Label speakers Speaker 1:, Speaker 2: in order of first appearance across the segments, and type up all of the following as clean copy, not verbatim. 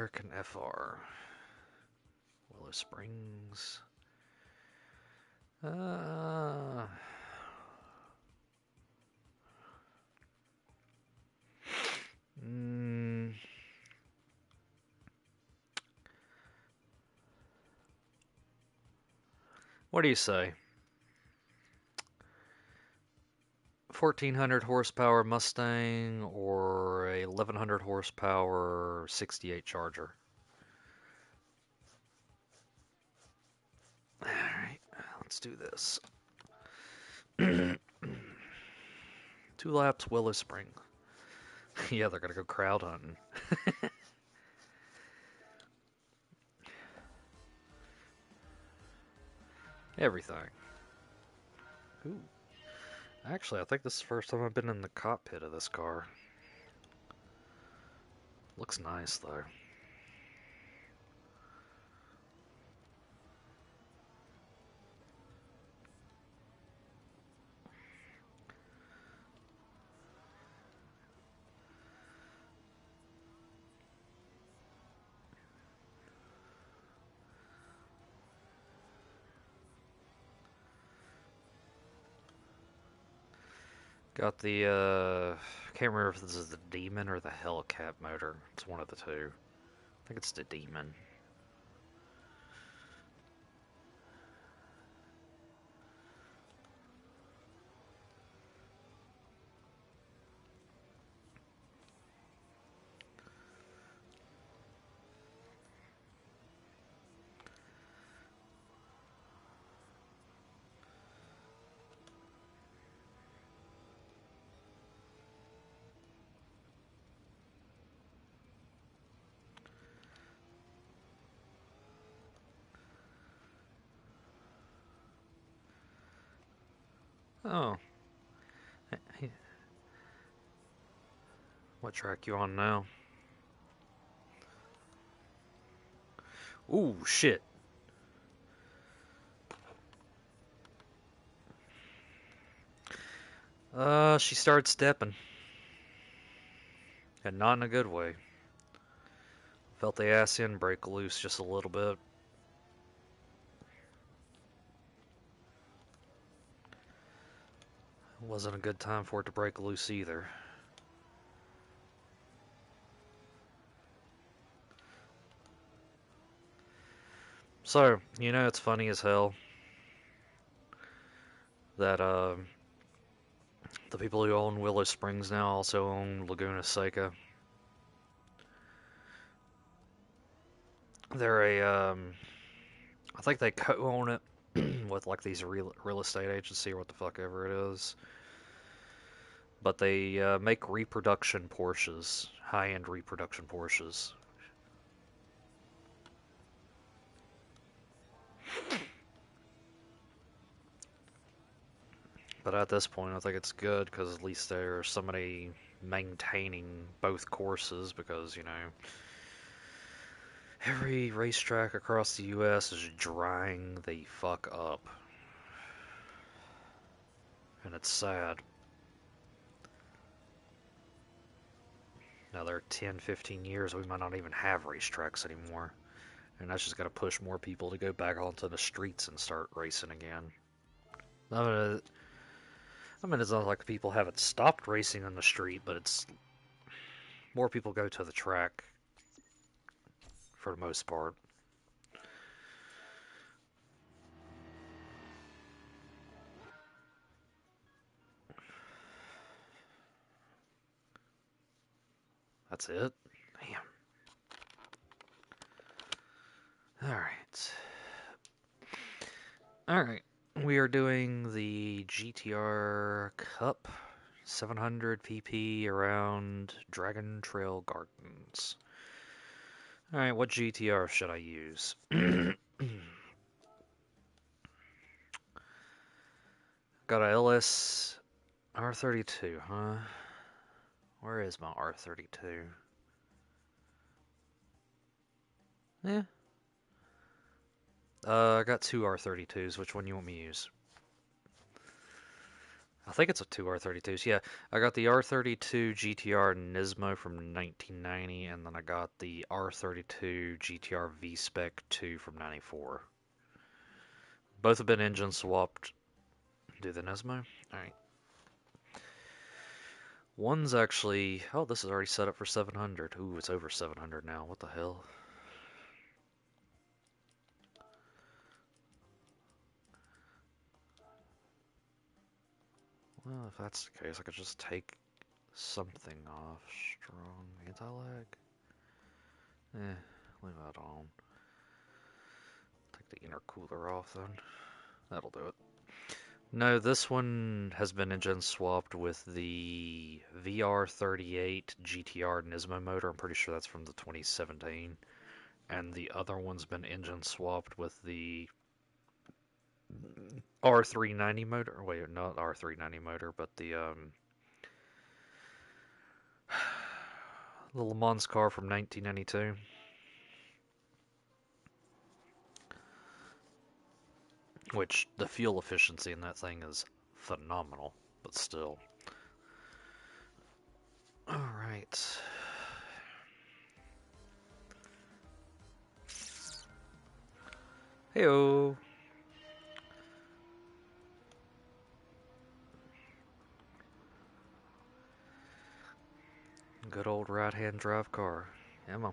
Speaker 1: American FR. Willow Springs. Uh, mm, what do you say? 1400 horsepower Mustang or a 1100 horsepower 68 Charger? Alright, let's do this. 2 laps, Willow Spring. Yeah, they're gonna go crowd hunting. Everything. Ooh. Actually, I think this is the first time I've been in the cockpit of this car. Looks nice, though. Got the, can't remember if this is the Demon or the Hellcat motor. It's one of the two. I think it's the Demon. Oh. What track you on now? Ooh, shit. She started stepping. And not in a good way. Felt the ass end break loose just a little bit. Wasn't a good time for it to break loose either. So, you know, it's funny as hell that the people who own Willow Springs now also own Laguna Seca. They're I think they co-own it with like these real estate agency or what the fuck ever it is. But they make reproduction Porsches, high-end reproduction Porsches. But at this point, I think it's good because at least there's somebody maintaining both courses because, you know, every racetrack across the U.S. is drying the fuck up. And it's sad. Another 10, 15 years, we might not even have racetracks anymore. And that's just going to push more people to go back onto the streets and start racing again. I mean, it's not like people haven't stopped racing on the street, but it's more people go to the track for the most part. That's it. Damn. Alright. Alright. We are doing the GTR Cup 700 PP around Dragon Trail Gardens. Alright, what GTR should I use? Got a LS R32, huh? Where is my R32? Yeah. I got two R32s. Which one you want me to use? I think it's a two R32s. Yeah, I got the R32 GTR Nismo from 1990, and then I got the R32 GTR V-Spec 2 from 94. Both have been engine swapped. Do the Nismo? Alright. One's actually... Oh, this is already set up for 700. Ooh, it's over 700 now. What the hell? Well, if that's the case, I could just take something off. Strong anti-lag? Leave that on. Take the intercooler off then. That'll do it. No, this one has been engine swapped with the VR38 GTR Nismo motor. I'm pretty sure that's from the 2017. And the other one's been engine swapped with the R390 motor. Wait, not R390 motor, but the Le Mans car from 1992. Which the fuel efficiency in that thing is phenomenal, but still. Alright. Heyo! Good old right-hand drive car. Yeah, man.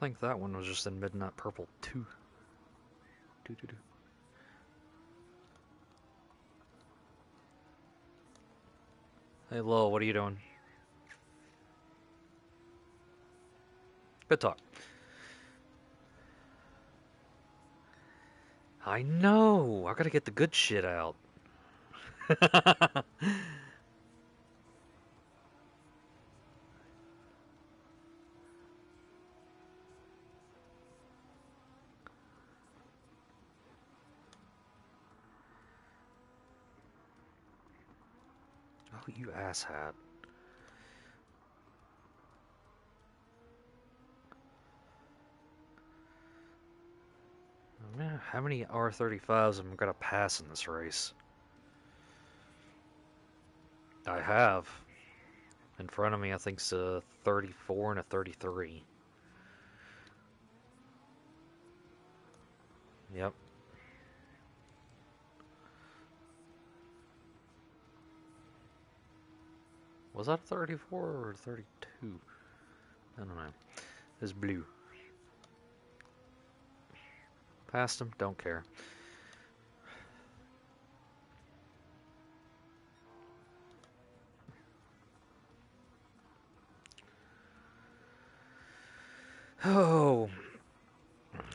Speaker 1: I think that one was just in Midnight Purple 2. Hey, Lil, what are you doing? Good talk. I know! I gotta get the good shit out. Oh, you asshat. Man, how many R35s am I gonna pass in this race? I have. In front of me, I think it's a 34 and a 33. Yep. Was that a 34 or a 32? I don't know. It's blue. Passed him, don't care. Oh,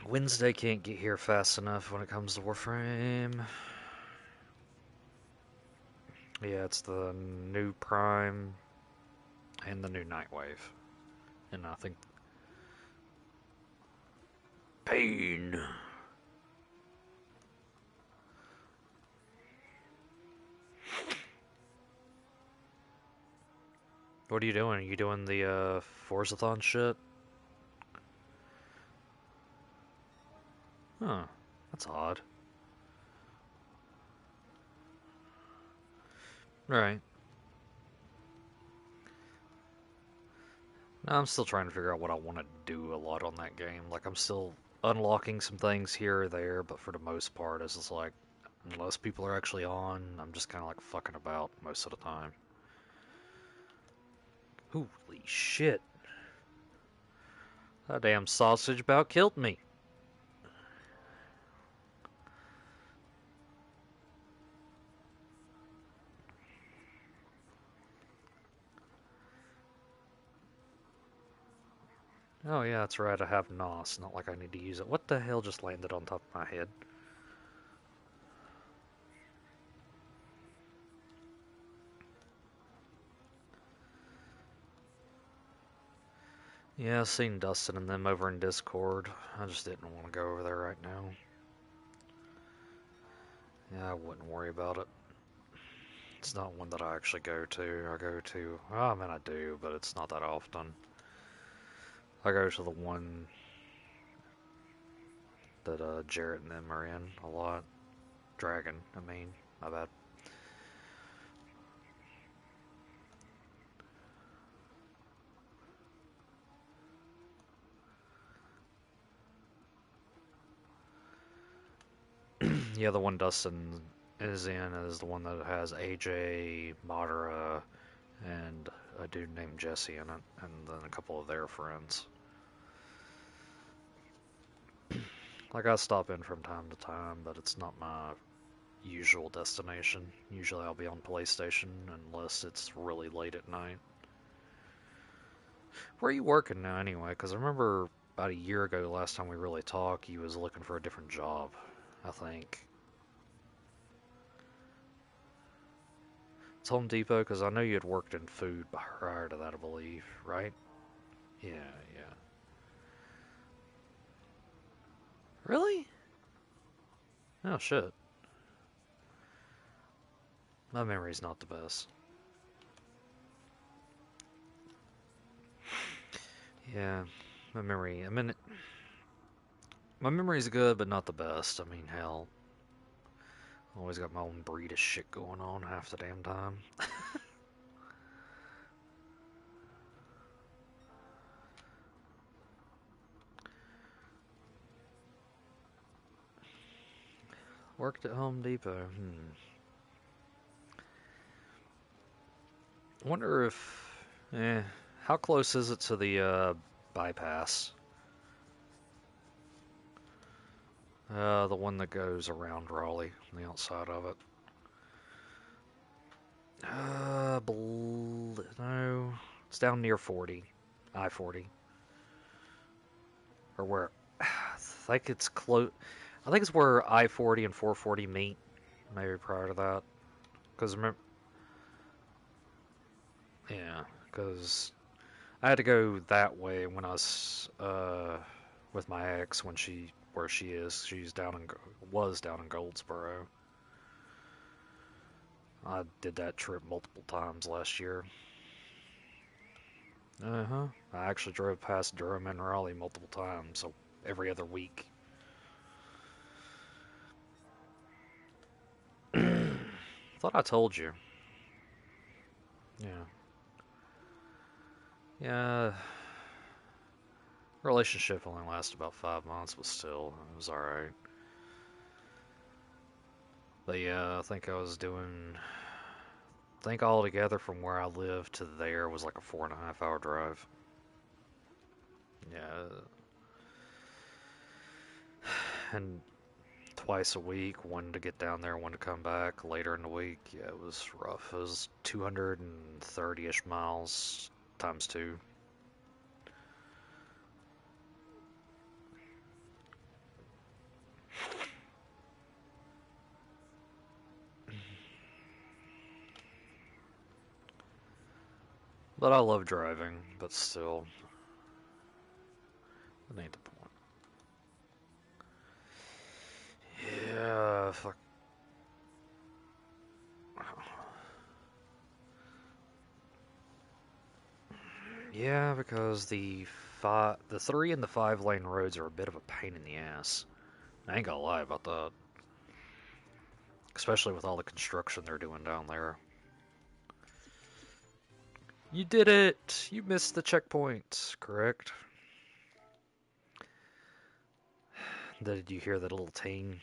Speaker 1: Wednesday can't get here fast enough when it comes to Warframe. Yeah, it's the new Prime and the new Nightwave. And I think... Pain! What are you doing? Are you doing the Forzathon shit? Huh. That's odd. Right. No, I'm still trying to figure out what I want to do a lot on that game. Like, I'm still unlocking some things here or there, but for the most part, it's just like, unless people are actually on, I'm just kind of like fucking about most of the time. Holy shit. That damn sausage about killed me. Oh yeah, that's right, I have NOS, not like I need to use it. What the hell just landed on top of my head? Yeah, I've seen Dustin and them over in Discord. I just didn't want to go over there right now. Yeah, I wouldn't worry about it. It's not one that I actually go to. I go to, well, I mean, I do, but it's not that often. I go to the one that Jarrett and them are in a lot. Dragon, I mean, my bad. Yeah, the one Dustin is in is the one that has AJ, Madara, and a dude named Jesse in it, and then a couple of their friends. Like, I stop in from time to time, but it's not my usual destination. Usually I'll be on PlayStation unless it's really late at night. Where are you working now anyway? Because I remember about a year ago, the last time we really talked, you was looking for a different job, I think. It's Home Depot, because I know you had worked in food prior to that, I believe, right? Yeah, yeah. Really? Oh, shit. My memory's not the best. Yeah, I mean, my memory's good, but not the best. I mean, hell, always got my own breed of shit going on half the damn time. Worked at Home Depot. Wonder if, how close is it to the bypass? The one that goes around Raleigh, on the outside of it. No, it's down near 40, I-40, or where? I think it's close. I think it's where I-40 and 440 meet. Maybe prior to that, because remember, yeah, because I had to go that way when I was with my ex when where she is. She's was down in Goldsboro. I did that trip multiple times last year. Uh-huh. I actually drove past Durham and Raleigh multiple times, so every other week. Thought I told you. Yeah. Yeah. Relationship only lasted about 5 months, but still, it was alright. But yeah, I think I was doing. I think altogether from where I live to there was like a 4.5 hour drive. Yeah. And twice a week, one to get down there, one to come back later in the week. Yeah, it was rough. It was 230-ish miles times two. But I love driving, but still, that ain't the point. Yeah, fuck. Yeah, because the 3 and the 5 lane roads are a bit of a pain in the ass. I ain't gonna lie about that. Especially with all the construction they're doing down there. You did it! You missed the checkpoint, correct? Did you hear that little ting?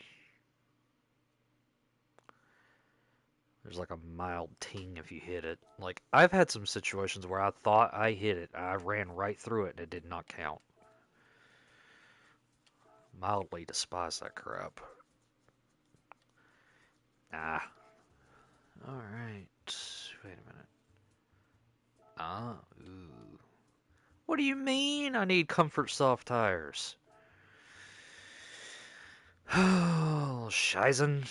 Speaker 1: There's like a mild ting if you hit it. Like, I've had some situations where I thought I hit it. I ran right through it and it did not count. Mildly despise that crap. Ah. Alright. Wait a minute. Ah, ooh. What do you mean I need comfort soft tires? Oh, Shizen.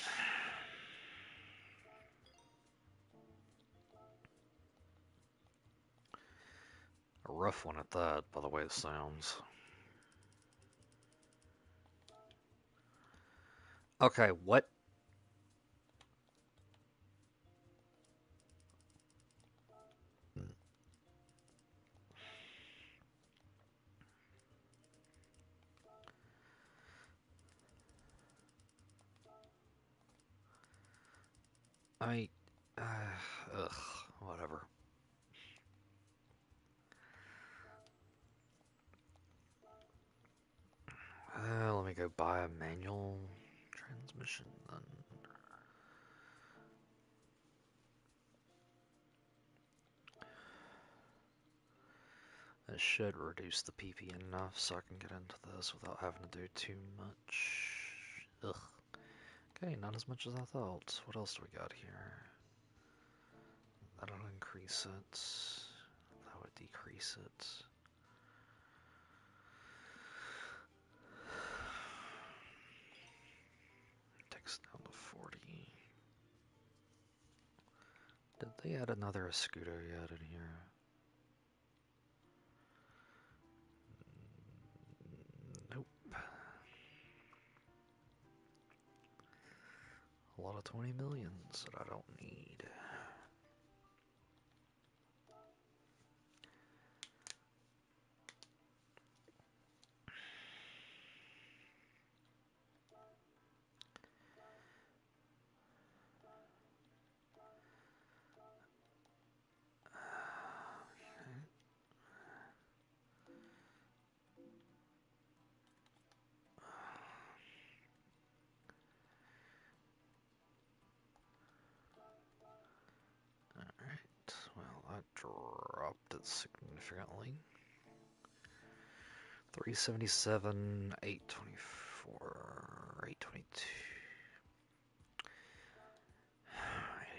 Speaker 1: A rough one at that, by the way it sounds. Okay, what? I, ugh, whatever. Let me go buy a manual transmission then. This should reduce the PP enough so I can get into this without having to do too much. Ugh. Okay, not as much as I thought. What else do we got here? That'll increase it. That would decrease it. Takes it down to 40. Did they add another Escudo yet in here? Nope. A lot of 20 millions that I don't need. Alright, well that dropped it significantly. 377, 824, 822,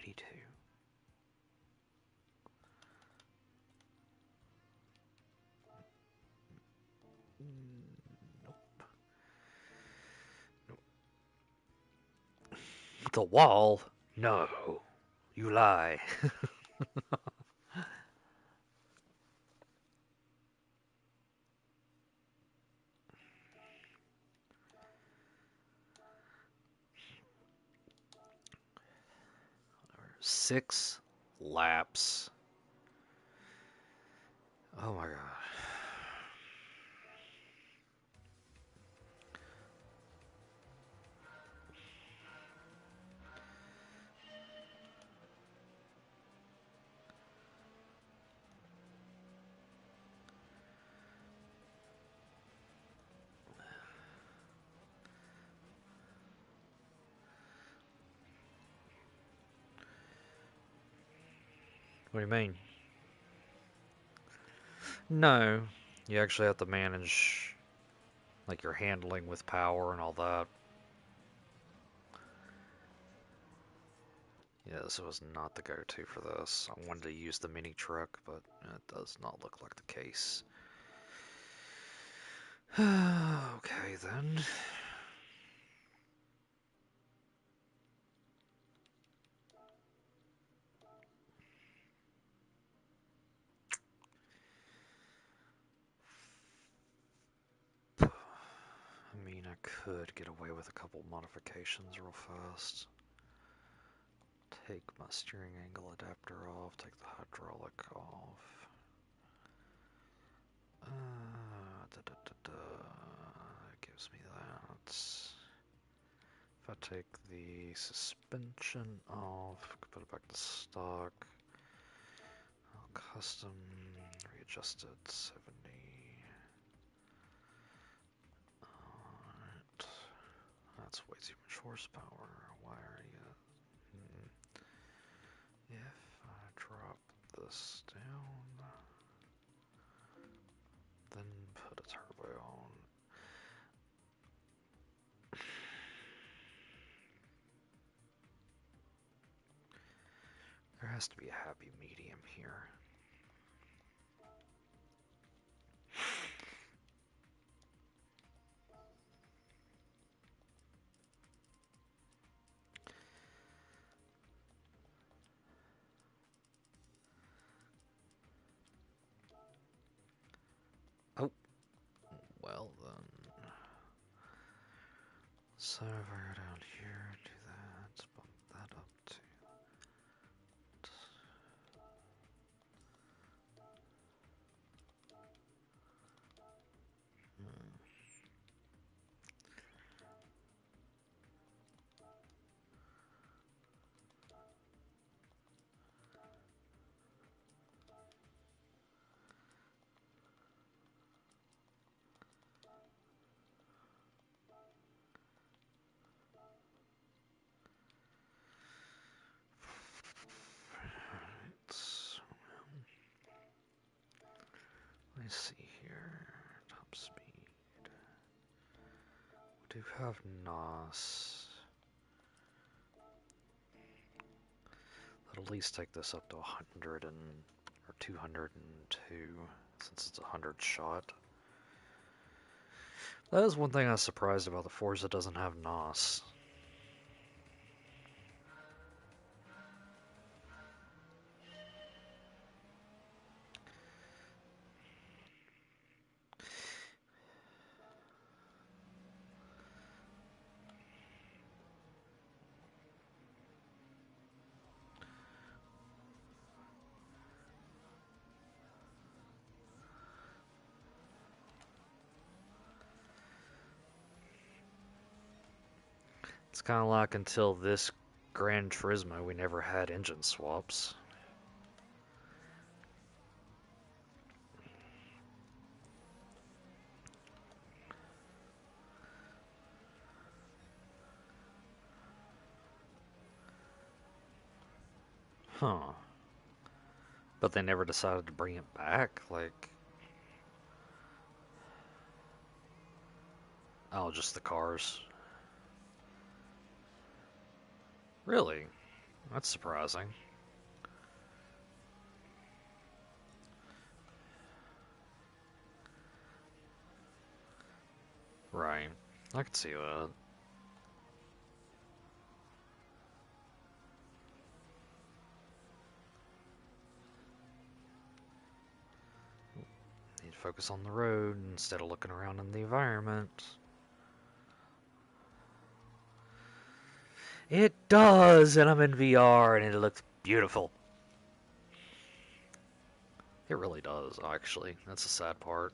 Speaker 1: 82. Nope. Nope. The wall? No. You lie. Six laps. Oh my god. What do you mean? No. You actually have to manage like your handling with power and all that. Yeah, this was not the go-to for this. I wanted to use the mini truck, but it does not look like the case. Okay then. I mean, I could get away with a couple modifications real fast. Take my steering angle adapter off, take the hydraulic off. It gives me that. If I take the suspension off, put it back to stock. Custom, readjusted, 70. Alright. That's way too much horsepower. Why are you... If I drop this down, then put a turbo on. There has to be a happy medium here. Oh, well then. So if I go down here, do that, bump that up to... Let's see here. Top speed. We do have NOS. That'll at least take this up to 100 or 202 since it's a 100 shot. That is one thing I was surprised about. The Forza doesn't have NOS. It's kind of like until this Gran Turismo, we never had engine swaps. Huh. But they never decided to bring it back, like... Oh, just the cars. Really? That's surprising. Right. I could see that. Need to focus on the road instead of looking around in the environment. It does, and I'm in VR, and it looks beautiful. It really does, actually. That's the sad part.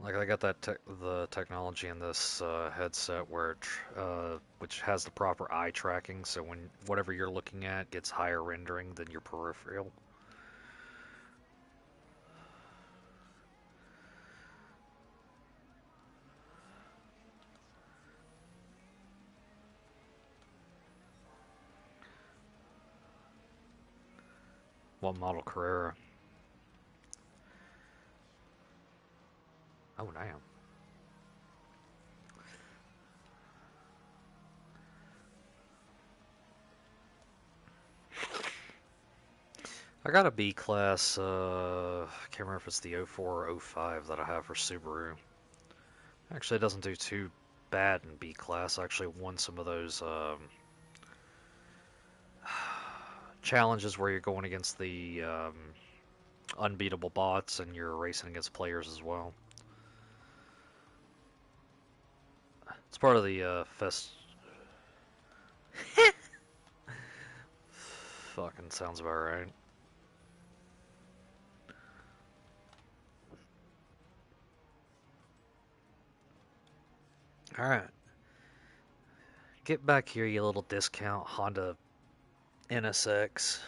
Speaker 1: Like, I got that the technology in this headset where it, which has the proper eye tracking, so when whatever you're looking at gets higher rendering than your peripheral. What model Carrera? Oh, damn. I got a B class, I can't remember if it's the 04 or 05 that I have for Subaru. Actually, it doesn't do too bad in B class. I actually won some of those challenges where you're going against the unbeatable bots and you're racing against players as well. It's part of the fest. Fucking sounds about right. Alright. Get back here, you little discount Honda NSX.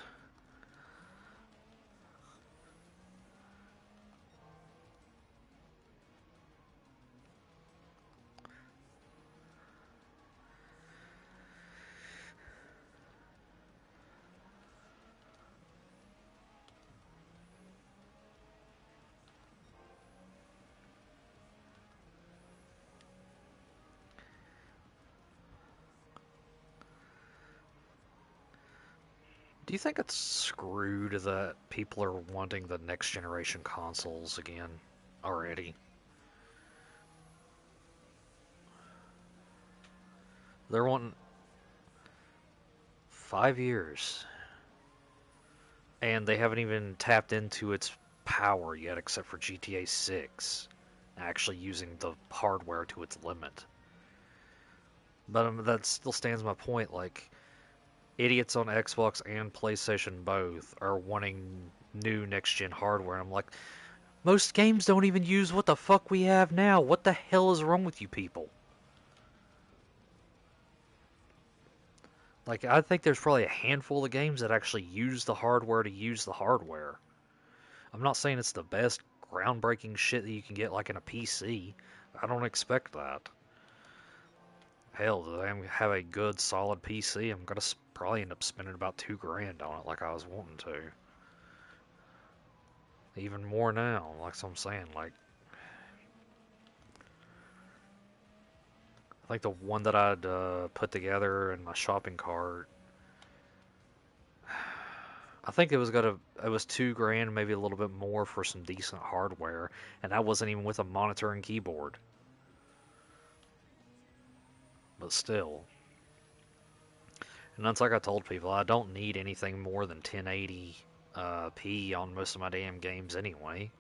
Speaker 1: Do you think it's screwed that people are wanting the next generation consoles again already? They're wanting 5 years, and they haven't even tapped into its power yet, except for GTA 6, actually using the hardware to its limit. But that still stands my point. Like, idiots on Xbox and PlayStation both are wanting new next gen hardware. And I'm like, most games don't even use what the fuck we have now. What the hell is wrong with you people? Like, I think there's probably a handful of games that actually use the hardware to use the hardware. I'm not saying it's the best groundbreaking shit that you can get like in a PC. I don't expect that. Hell, do they have a good solid PC? I'm gonna probably end up spending about $2,000 on it like I was wanting to. Even more now, like I'm saying, like I think the one that I'd put together in my shopping cart, I think it was $2,000, maybe a little bit more for some decent hardware, and that wasn't even with a monitor and keyboard. But still, and that's like I told people, I don't need anything more than 1080 p on most of my damn games anyway.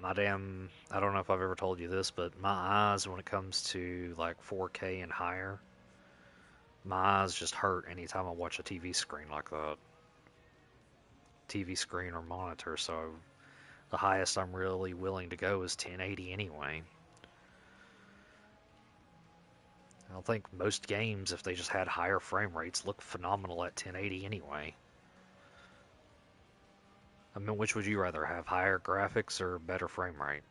Speaker 1: I don't know if I've ever told you this, but my eyes, when it comes to like 4K and higher, my eyes just hurt anytime I watch a TV screen like that. TV screen or monitor, so the highest I'm really willing to go is 1080 anyway. I don't think most games, if they just had higher frame rates, look phenomenal at 1080 anyway. I mean, which would you rather have, higher graphics or better frame rate?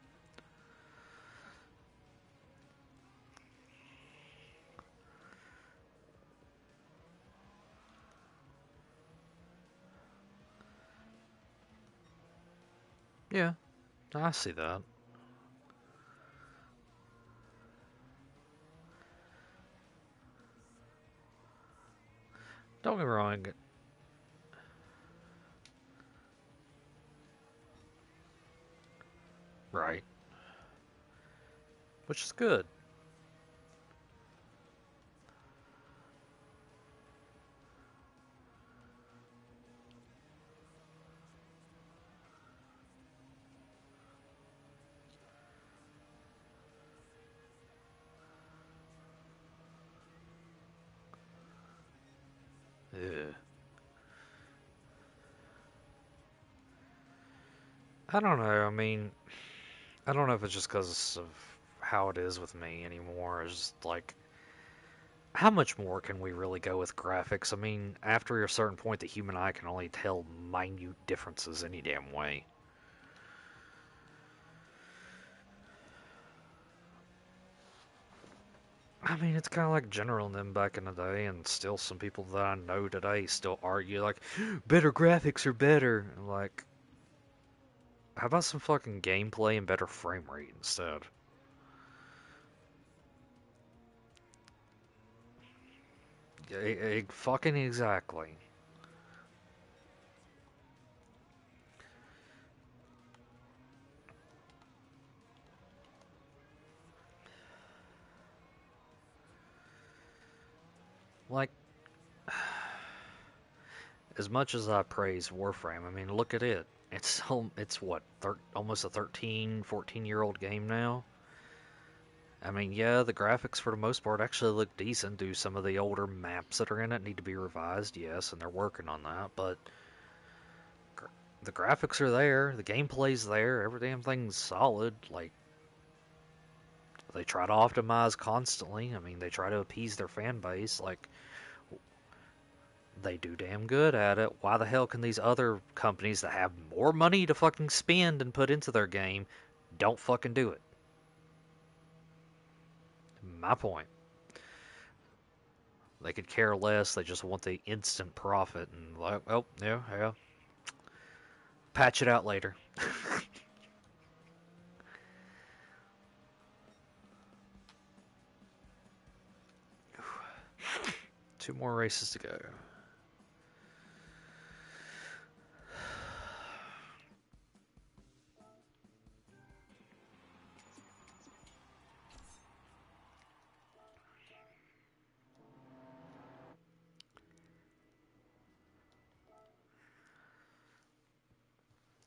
Speaker 1: Yeah, I see that. Don't get me wrong, right? Which is good. Ugh. I don't know. I mean, I don't know if it's just because of how it is with me anymore. It's just like, how much more can we really go with graphics? I mean, after a certain point, the human eye can only tell minute differences any damn way. I mean, it's kind of like General and them back in the day, and still some people that I know today still argue, like, better graphics are better. And like, how about some fucking gameplay and better frame rate instead? Fucking exactly. Like, as much as I praise Warframe, I mean, look at it. It's what, almost a 13, 14-year-old game now? I mean, yeah, the graphics for the most part actually look decent. Do some of the older maps that are in it need to be revised? Yes, and they're working on that, but the graphics are there, the gameplay's there, every damn thing's solid. Like, They try to optimize constantly. I mean, they try to appease their fan base. Like, they do damn good at it. Why the hell can these other companies that have more money to fucking spend and put into their game don't fucking do it? My point. They could care less. They just want the instant profit and like, oh yeah, yeah. Patch it out later. Two more races to go.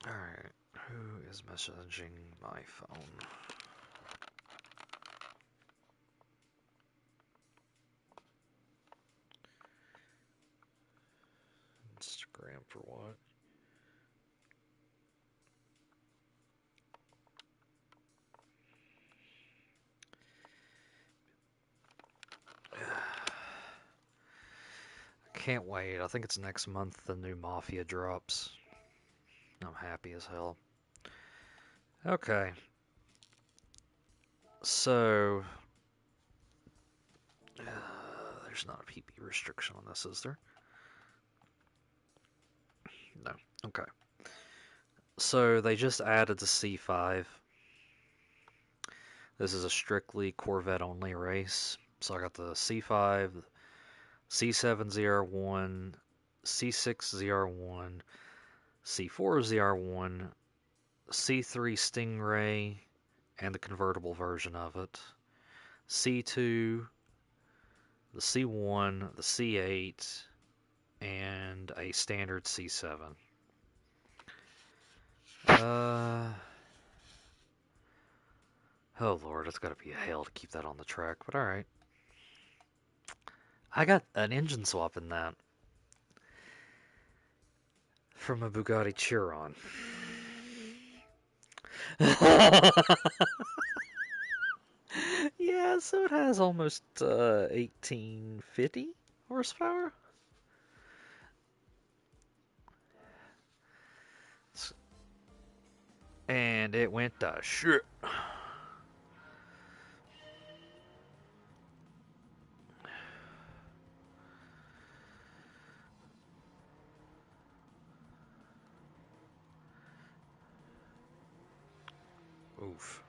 Speaker 1: Alright, who is messaging my phone? Instagram for what? Can't wait. I think it's next month the new Mafia drops. I'm happy as hell. Okay. So, there's not a PB restriction on this, is there? No. Okay. So, they just added the C5. This is a strictly Corvette only race. So, I got the C5, C7 ZR1, C6 ZR1, C4 ZR1, C3 Stingray, and the convertible version of it. C2, the C1, the C8, and a standard C7. Oh lord, it's gotta be a hell to keep that on the track, but alright. I got an engine swap in that from a Bugatti Chiron. Yeah, so it has almost 1850 horsepower. And it went to shit. Oof.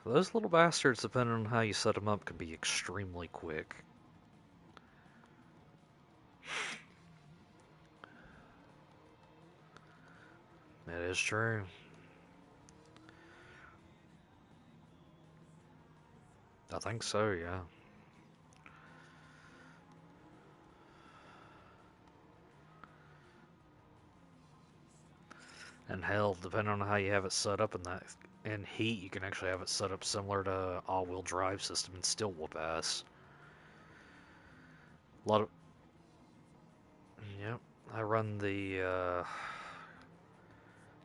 Speaker 1: Those little bastards, depending on how you set them up, can be extremely quick. It is true. I think so, yeah. And hell, depending on how you have it set up in heat, you can actually have it set up similar to all-wheel drive system and still whoop ass. A lot of, yep. I run the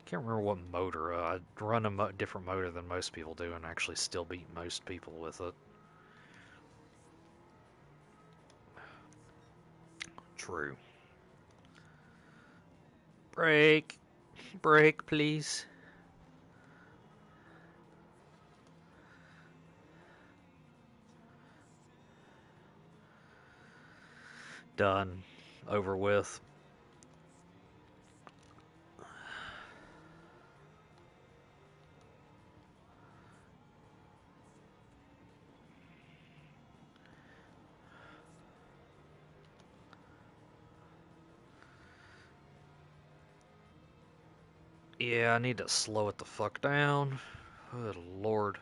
Speaker 1: can't remember what motor. I run a different motor than most people do, and actually still beat most people with it. True. Brake, brake, please. Done. Over with. Yeah, I need to slow it the fuck down. Good lord.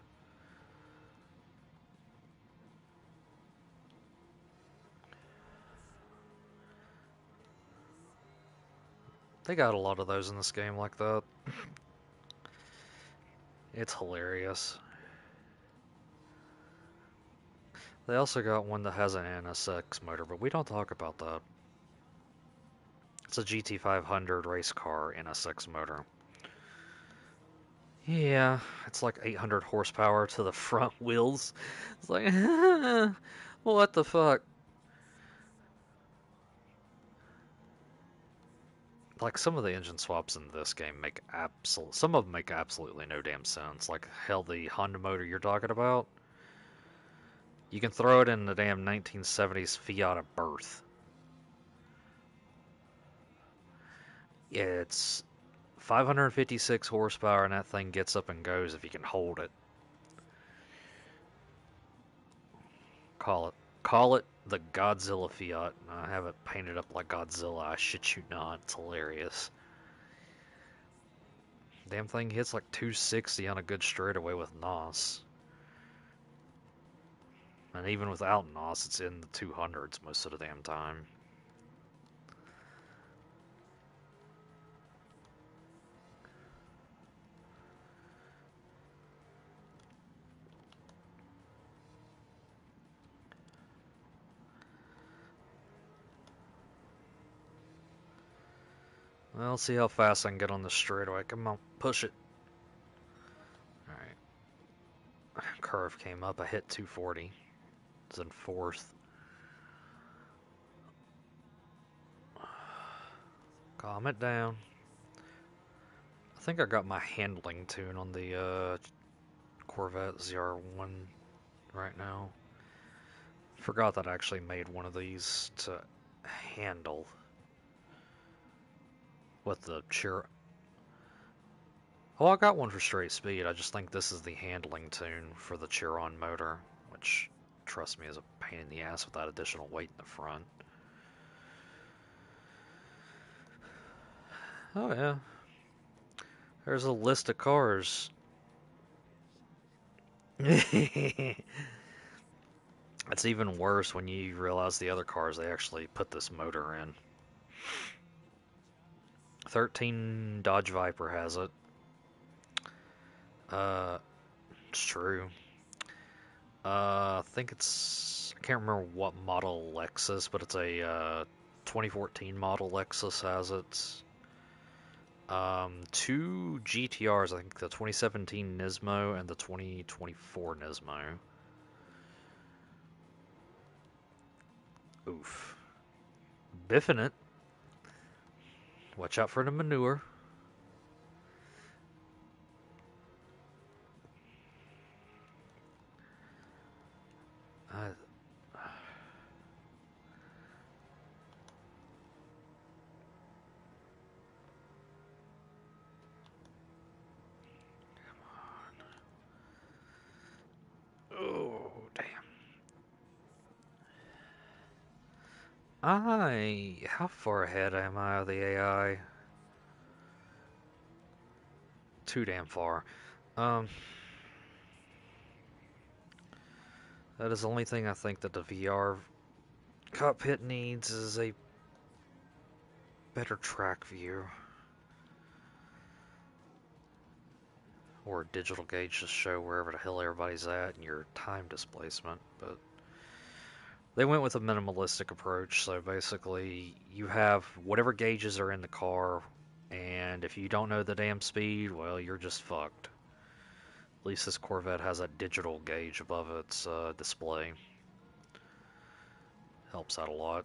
Speaker 1: They got a lot of those in this game like that. It's hilarious. They also got one that has an NSX motor, but we don't talk about that. It's a GT500 race car in a 6 motor. Yeah, it's like 800 horsepower to the front wheels. It's like, what the fuck? Like some of the engine swaps in this game make some of them make absolutely no damn sense. Like hell, the Honda motor you're talking about, you can throw it in the damn 1970s Fiat of birth. It's 556 horsepower, and that thing gets up and goes if you can hold it. Call it. Call it the Godzilla Fiat. I have it painted up like Godzilla. I shit you not. It's hilarious. Damn thing hits like 260 on a good straightaway with NOS. And even without NOS, it's in the 200s most of the damn time. Well, let's see how fast I can get on this straightaway. Come on, push it. Alright. Curve came up. I hit 240. It's in fourth. Calm it down. I think I got my handling tune on the Corvette ZR1 right now. Forgot that I actually made one of these to handle with the cheer. Oh, I got one for straight speed. I just think this is the handling tune for the Chiron motor, which, trust me, is a pain in the ass with that additional weight in the front. Oh yeah, there's a list of cars. It's even worse when you realize the other cars they actually put this motor in. 13 Dodge Viper has it. It's true. I think I can't remember what model Lexus, but it's a 2014 model Lexus has it. Two GTRs, I think the 2017 Nismo and the 2024 Nismo. Oof. Biffing it. Watch out for the manure. I, oh, damn. How far ahead am I of the AI? Too damn far. That is the only thing I think that the VR cockpit needs is a better track view. Or a digital gauge to show wherever the hell everybody's at and your time displacement, but they went with a minimalistic approach, so basically you have whatever gauges are in the car, and if you don't know the damn speed, well, you're just fucked. At least this Corvette has a digital gauge above its display. Helps out a lot.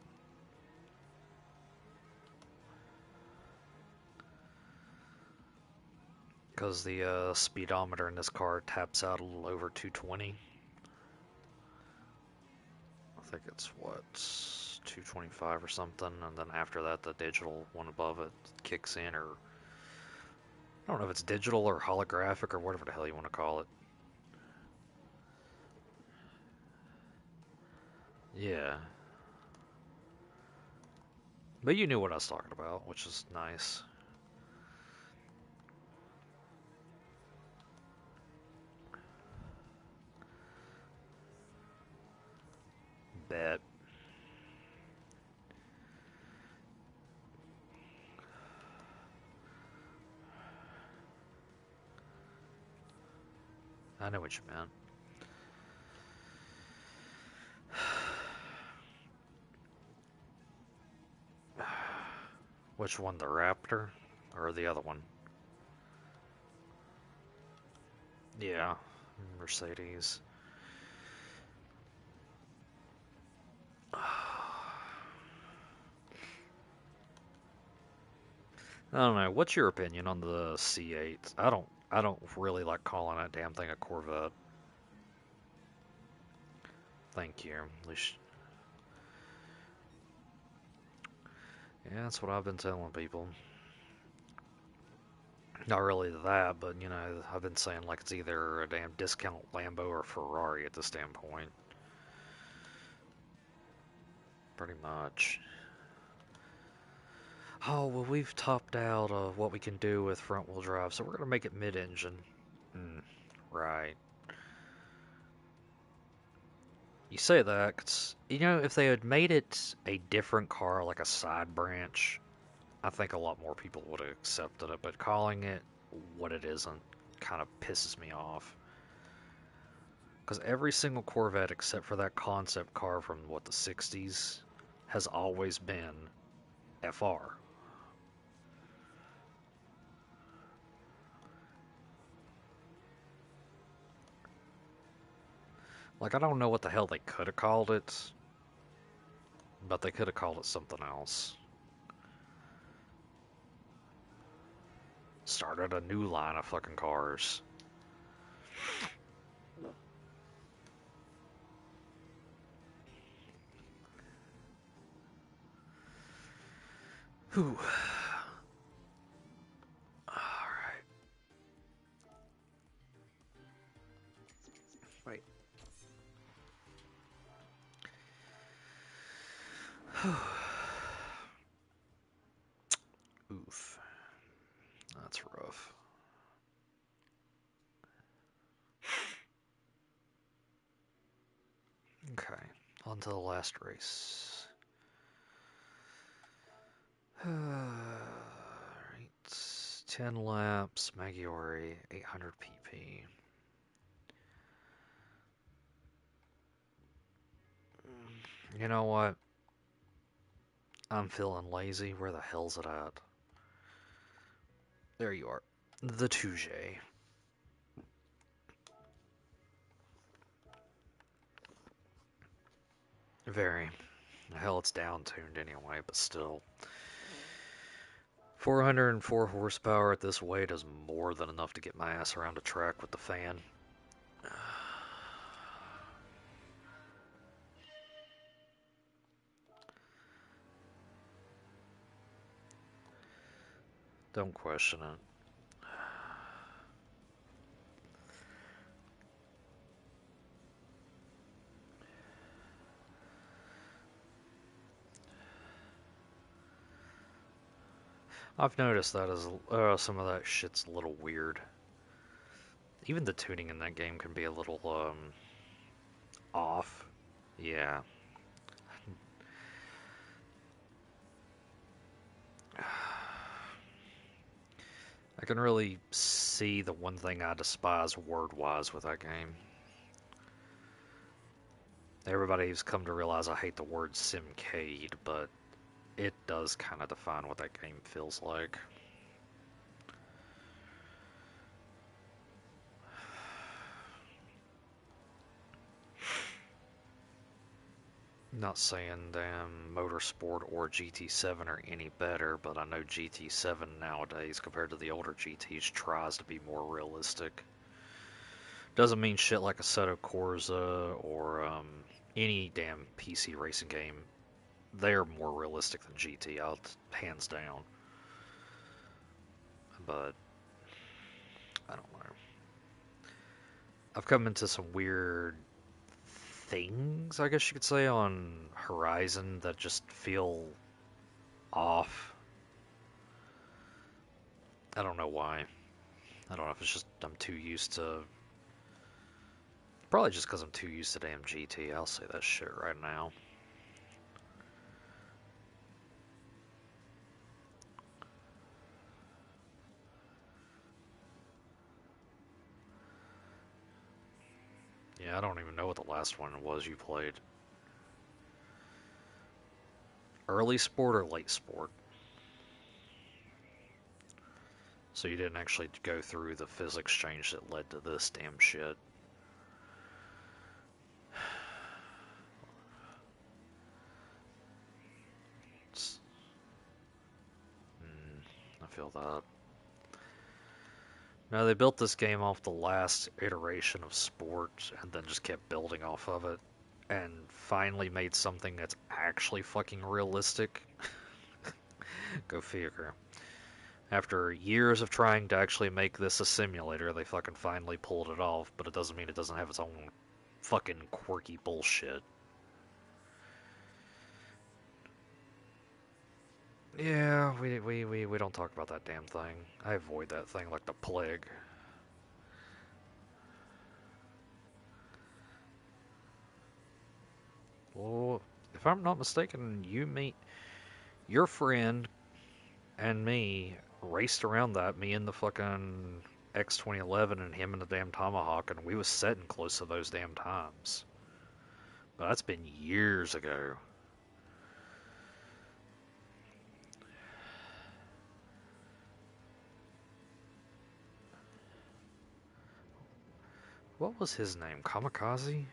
Speaker 1: Because the speedometer in this car taps out a little over 220. I think it's, what, 225 or something, and then after that the digital one above it kicks in, or I don't know if it's digital or holographic or whatever the hell you want to call it. Yeah. But you knew what I was talking about, which is nice. Bet. I know what you meant. Which one, the Raptor? Or the other one? Yeah, Mercedes. I don't know. What's your opinion on the C8? I don't really like calling that damn thing a Corvette. Thank you. At least, yeah, that's what I've been telling people. Not really that, but you know, I've been saying like it's either a damn discount Lambo or Ferrari at this damn point. Pretty much. Oh, well, we've topped out of what we can do with front wheel drive, so we're gonna make it mid-engine. Hmm, right. You say that, 'cause, you know, if they had made it a different car, like a side branch, I think a lot more people would have accepted it, but calling it what it isn't kind of pisses me off. Because every single Corvette, except for that concept car from, what, the 60s, has always been FR. Like, I don't know what the hell they could have called it, but they could have called it something else. Started a new line of fucking cars. Whew. Alright. Wait. Oof. That's rough. Okay. On to the last race. Alright. 10 laps, Maggiore, 800 pp. You know what? I'm feeling lazy. Where the hell's it at? There you are. The Touge. Very. Hell, it's down tuned anyway, but still. 404 horsepower at this weight is more than enough to get my ass around a track with the fan. Don't question it. I've noticed that as some of that shit's a little weird. Even the tuning in that game can be a little off. Yeah. I can really see the one thing I despise word-wise with that game. Everybody's come to realize I hate the word simcade, but it does kind of define what that game feels like. Not saying damn Motorsport or GT7 are any better, but I know GT7 nowadays, compared to the older GTs, tries to be more realistic. Doesn't mean shit like Assetto Corsa or any damn PC racing game. They're more realistic than GT, hands down. But I don't know. I've come into some weird things, I guess you could say, on Horizon that just feel off. I don't know why. I don't know if it's just I'm too used to. Probably just because I'm too used to damn GT. I'll say that shit right now. Yeah, I don't even know what the last one was you played. Early sport or late sport? So you didn't actually go through the physics change that led to this damn shit. I feel that. No, they built this game off the last iteration of Sport and then just kept building off of it and finally made something that's actually fucking realistic. Go figure. After years of trying to actually make this a simulator, they fucking finally pulled it off, but it doesn't mean it doesn't have its own fucking quirky bullshit. Yeah, we don't talk about that damn thing. I avoid that thing like the plague. Well, if I'm not mistaken, your friend and me raced around that, me and the fucking X2011 and him and the damn Tomahawk, and we was setting close to those damn times. But that's been years ago. What was his name? Kamikaze?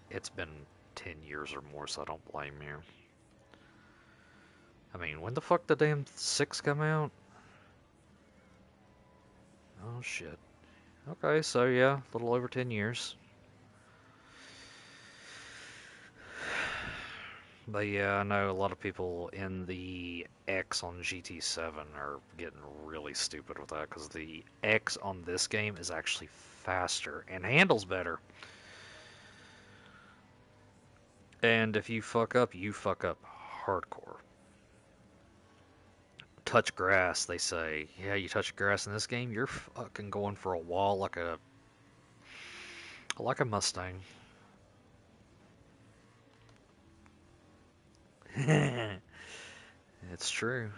Speaker 1: It's been 10 years or more, so I don't blame you. I mean, when the fuck did damn 6 come out? Oh shit. Okay, so yeah, a little over 10 years. But yeah, I know a lot of people in the X on GT7 are getting really stupid with that because the X on this game is actually faster and handles better. And if you fuck up hardcore. Touch grass, they say. Yeah, you touch grass in this game, you're fucking going for a wall like a Mustang. It's true.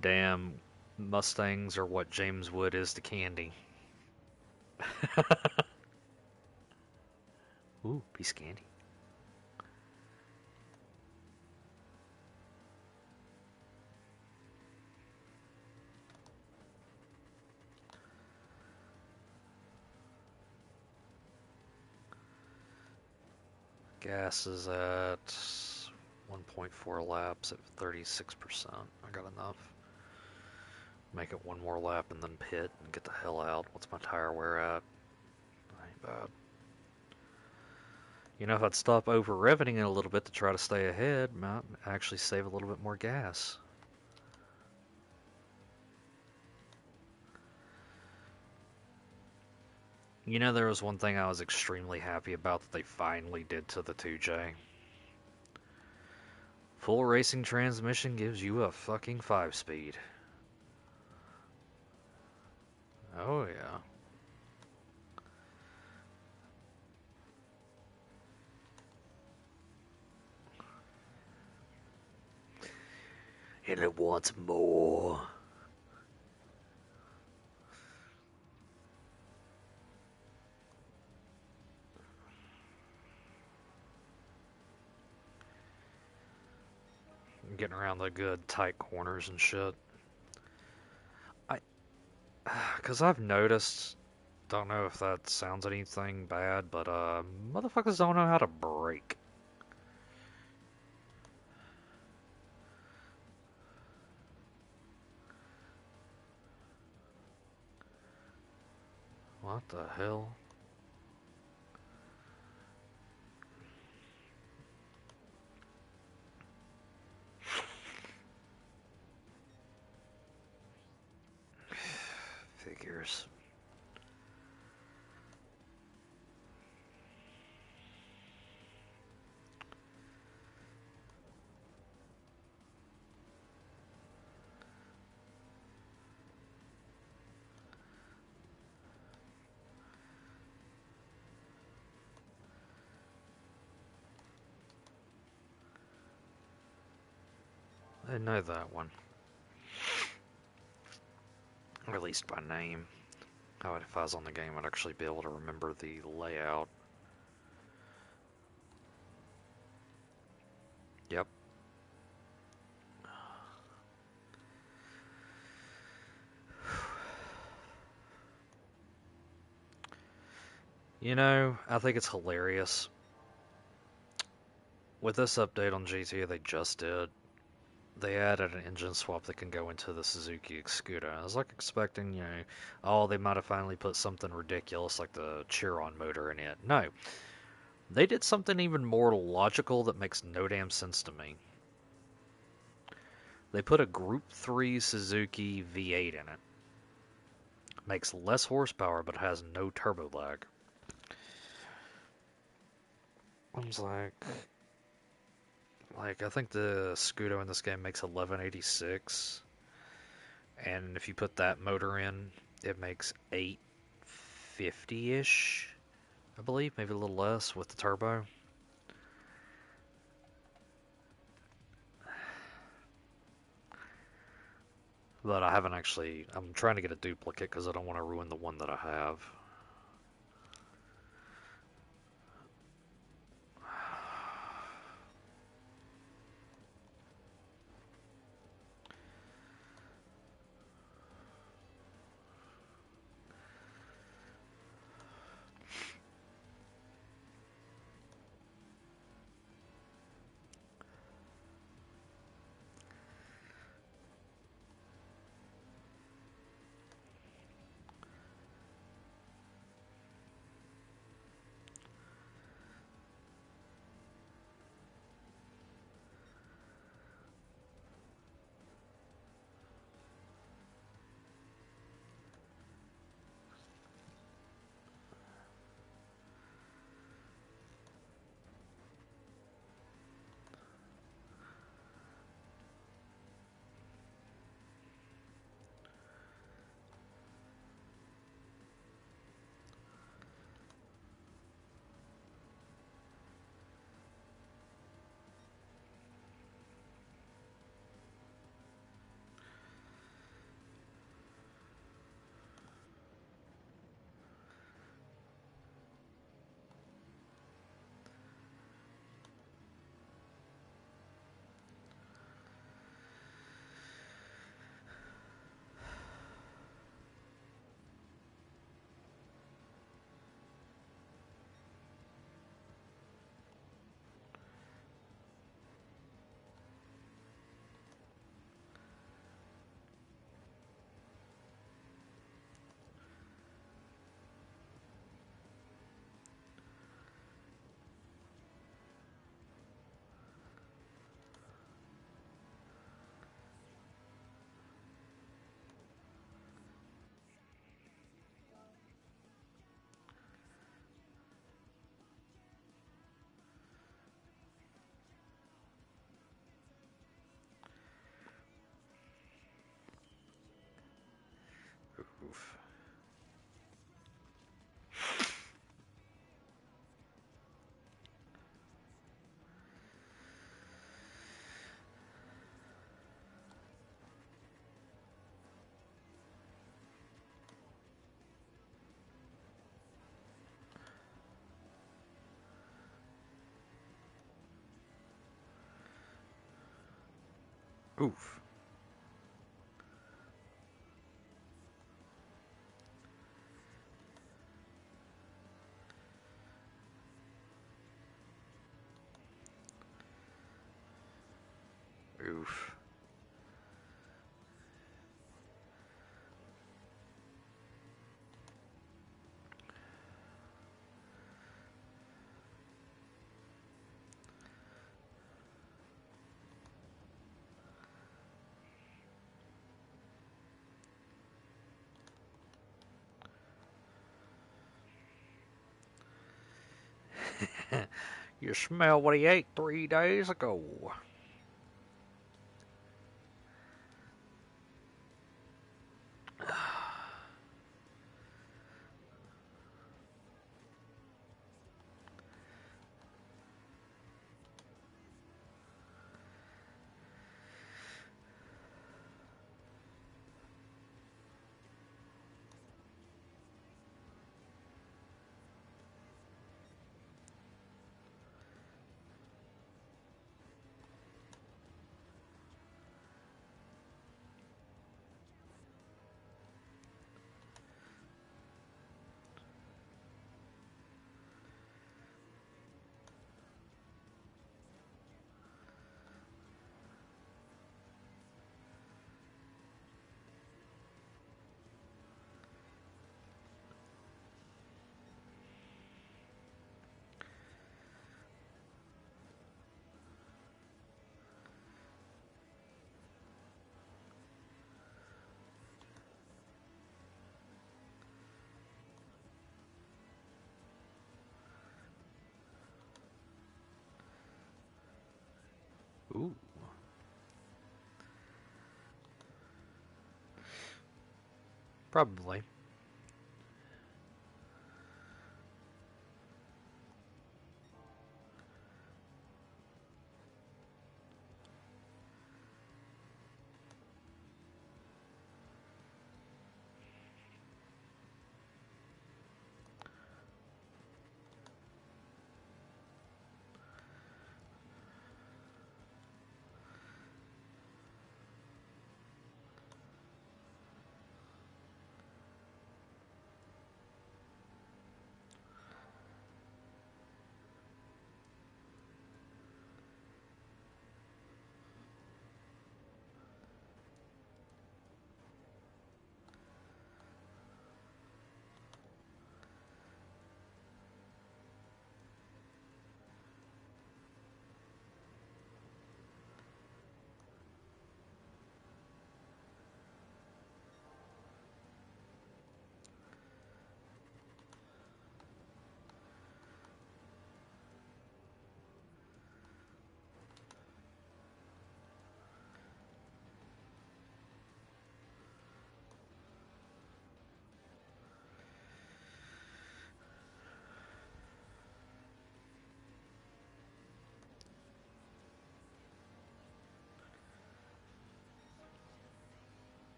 Speaker 1: Damn, Mustangs are what James Wood is to candy. Ooh, piece of candy. Gas is at 1.4 laps at 36%. I got enough. Make it one more lap and then pit and get the hell out. What's my tire wear at? Ain't bad. You know, if I'd stop over reveting it a little bit to try to stay ahead, might actually save a little bit more gas. You know, there was one thing I was extremely happy about that they finally did to the 2J. Full racing transmission gives you a fucking 5-speed. Oh yeah. And it wants more. Getting around the good tight corners and shit. Because I've noticed, don't know if that sounds anything bad, but motherfuckers don't know how to brake. What the hell? Figures. I know that one. Or at least by name. How if I was on the game, I'd actually be able to remember the layout. Yep. You know, I think it's hilarious. With this update on GT they just did, they added an engine swap that can go into the Suzuki Xscudo. I was like expecting, oh, they might have finally put something ridiculous like the Chiron motor in it. No, they did something even more logical that makes no damn sense to me. They put a Group 3 Suzuki V8 in it. Makes less horsepower but has no turbo lag. I was like I think the Scudo in this game makes 1186, and if you put that motor in, it makes 850-ish, I believe, maybe a little less with the turbo. But I haven't actually. I'm trying to get a duplicate because I don't want to ruin the one that I have. Oof. Oof. Oof. You smell what he ate 3 days ago. Ooh. Probably.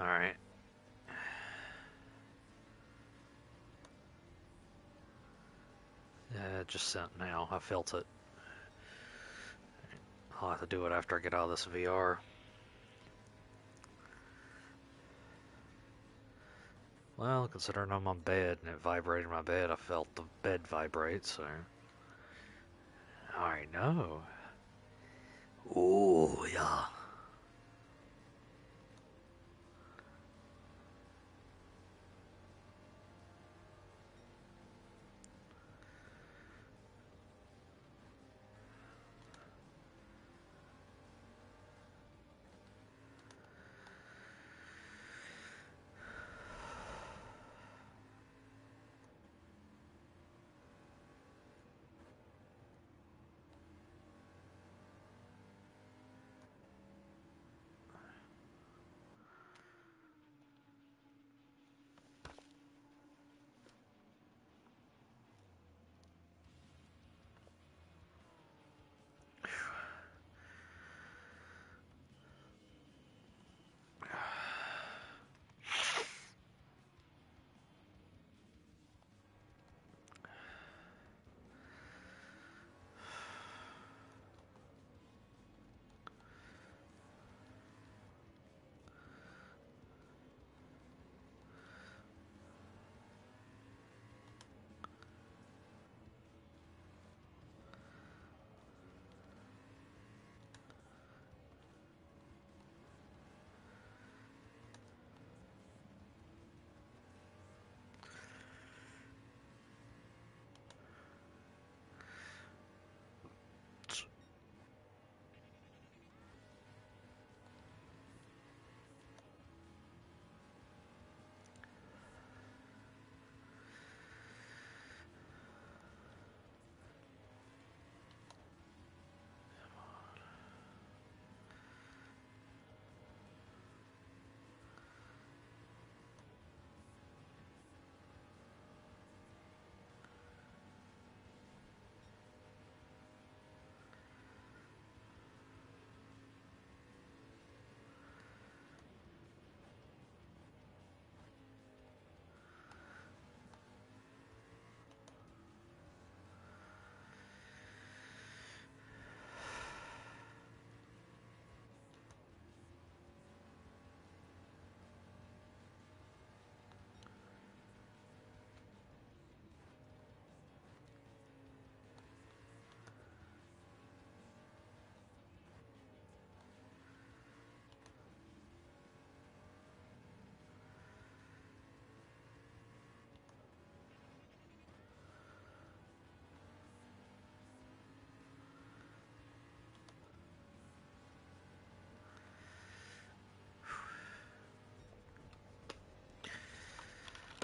Speaker 1: Alright. It just sent now. I felt it. I'll have to do it after I get out of this VR. Well, considering I'm on bed and it vibrated my bed, I felt the bed vibrate, so... I know. Ooh, yeah.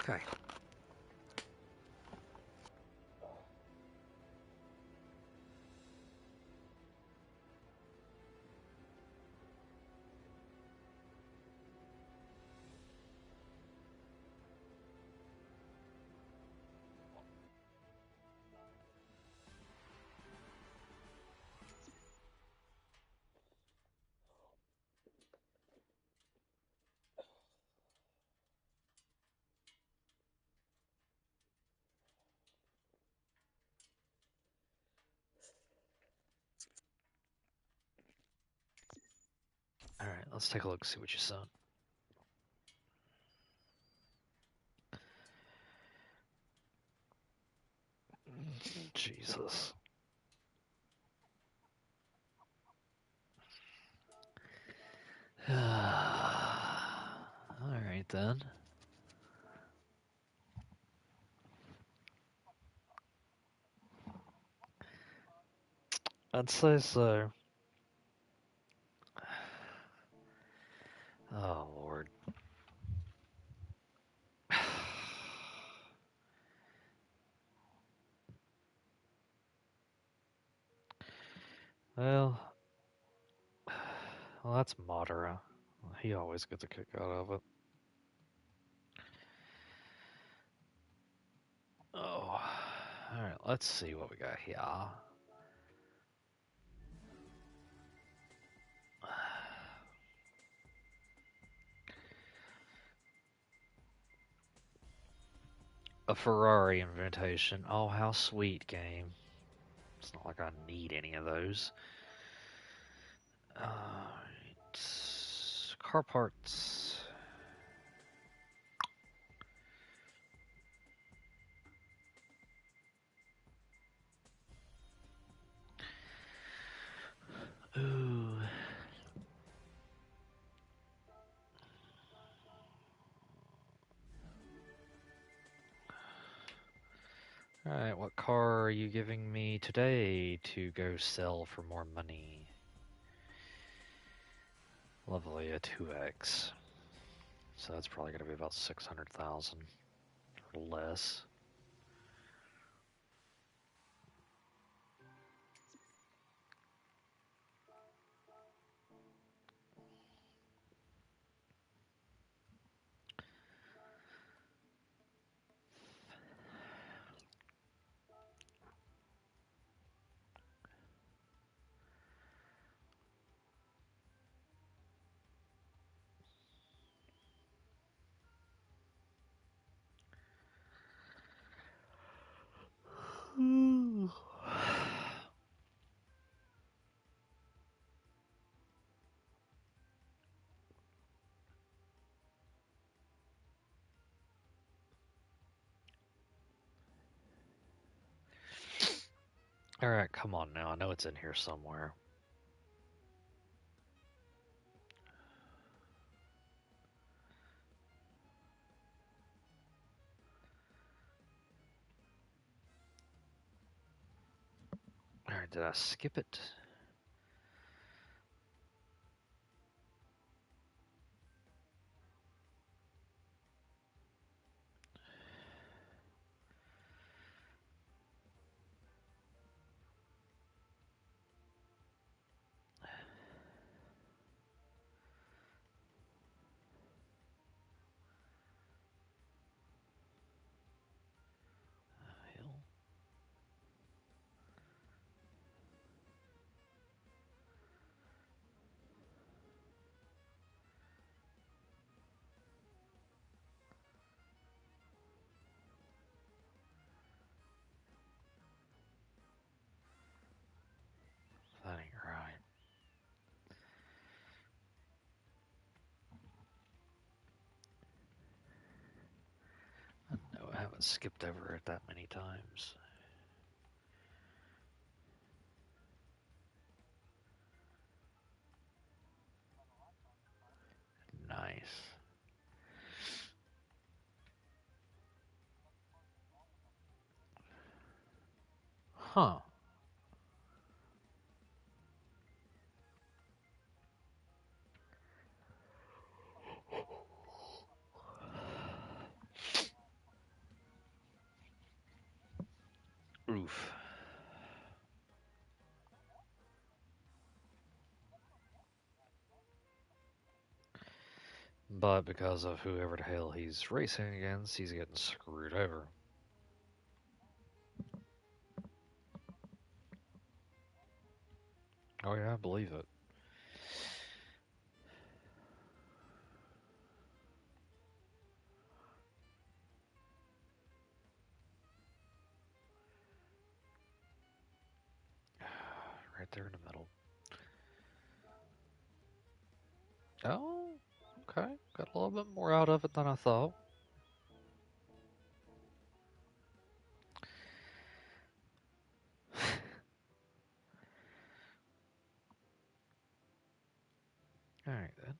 Speaker 1: Okay. Alright, let's take a look, see what you sent. Jesus. Alright then. I'd say so. Oh, Lord. Well, that's Madara. He always gets a kick out of it. Oh, alright, let's see what we got here. A Ferrari invitation. Oh, how sweet, game. It's not like I need any of those. Alright. Car parts. Ooh. Alright, what car are you giving me today to go sell for more money? Lovely, a 2X. So that's probably going to be about 600,000 or less. Alright, come on now. I know it's in here somewhere. Alright, did I skip it? Hell. That ain't right. No, I haven't skipped over it that many times. Nice. Huh. roof. But because of whoever the hell he's racing against, he's getting screwed over. Oh yeah, I believe it. Right there in the middle. Oh, okay. Got a little bit more out of it than I thought. Alright then.